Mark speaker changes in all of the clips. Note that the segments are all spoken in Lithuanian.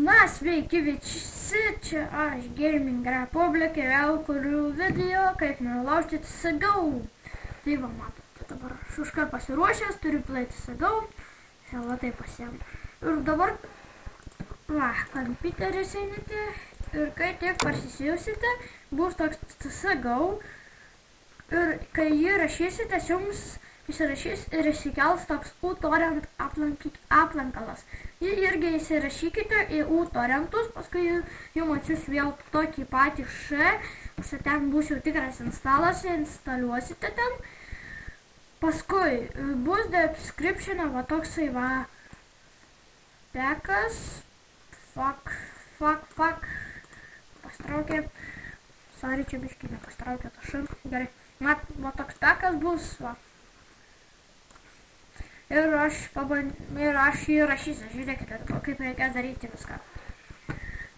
Speaker 1: Na, sveiki visi, čia aš, Gaming Republic, ir vėl kuriu video, kaip nulaužti CSGO. Tai va, matote, dabar aš užkart pasiruošęs, turiu plėti CSGO, va tai pasiemu. Ir dabar, va, kompiuteris einate, ir kai tiek parsisijausite, bus toks CSGO, ir kai jį rašysite, jums įsirašys ir įsikels toks uTorrent aplankalas. Jį irgi įsirašykite į uTorrentus, paskui jums atsiųs vėl tokį patį ten bus jau tikras instalas, instaliuosite ten. Paskui bus description, va toksai va pekas, pastraukė, sorry, čia biškį nepastraukė to šim, gerai, va toks pekas bus, va. Ir aš jį rašysiu, žiūrėkite, kaip reikės daryti viską.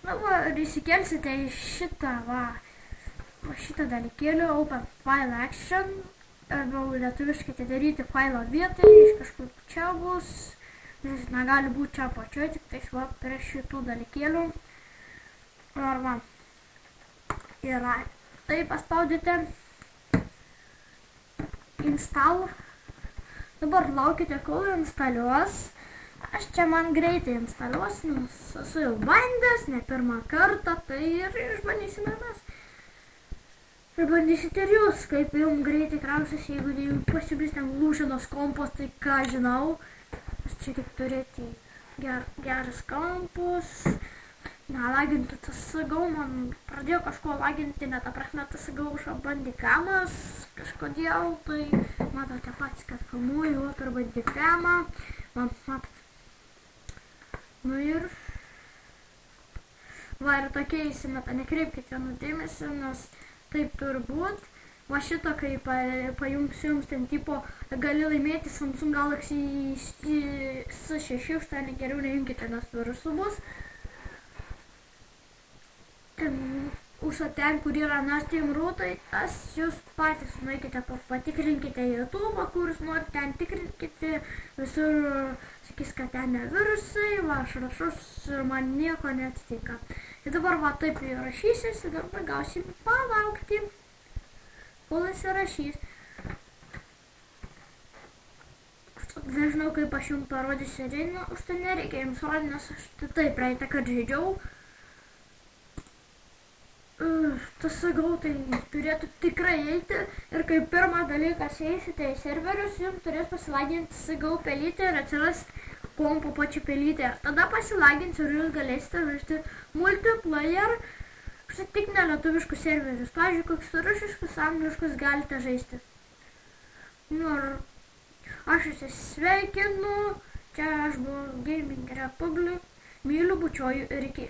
Speaker 1: Na va, ir įsikelsite į šitą, šitą dalykėlį, Open File Action, arba lietuviškai atidaryti failo vietą, iš kažkur čia bus, nes negali būti čia pačioj, tik tais va, prie šitų dalykėlių. Ir va, yra, tai paspaudite, install. Dabar laukite, kol instaliuos. Aš čia man greitai instaliuos, nes esu jau bandęs, ne pirmą kartą, tai ir išbandysime mes. Išbandysite ir jūs, kaip jums greitai krausis, jeigu jau pasiblis ten lūšinos kompas, tai ką žinau. Aš čia tik turėti geras kompus. Laginti CSGO, man pradėjo kažko laginti, net aprasme CSGO bandikamas kažkodėl, tai matote pats, kad filmuoju per bandikamą, matote. Nu ir va ir tokie įsimeta, nekreipkite nudėmesį, nes taip turi būt. Va šito, kai pajungsiu jums ten tipo, gali laimėti Samsung Galaxy S6, už tai geriau nejungkite, nes virusų bus. Užsat ten, kur yra Steam rūtai, tas jūs patys nueikite, patikrinkite YouTube, kuris nori ten tikrinkite, visur sakys, kad ten ne virusai, va aš rašus ir man nieko neatsitinka. Ir dabar va taip įrašysis ir dabar gausim palaukti, kol įsirašys. Nežinau, kaip aš jums parodysiu, už tai nereikia jums rodyti, nes aš taip praeitą, kad žaidžiau. CSGO tai turėtų tikrai eiti ir kaip pirmą dalykas eisite į serverius, jums turės pasilaginti CSGO pelytę ir atsiras kompo pačią pelytę. Tada pasilaginti ir jūs galėsite žaisti multiplayer, tik ne lietuviškus serverius. Pavyzdžiui, kokius rusiškus, angliškus galite žaisti. Nu ir aš jūs sveikinu, čia aš buvau Gaming Republic, myliu, bučiuoju ir iki.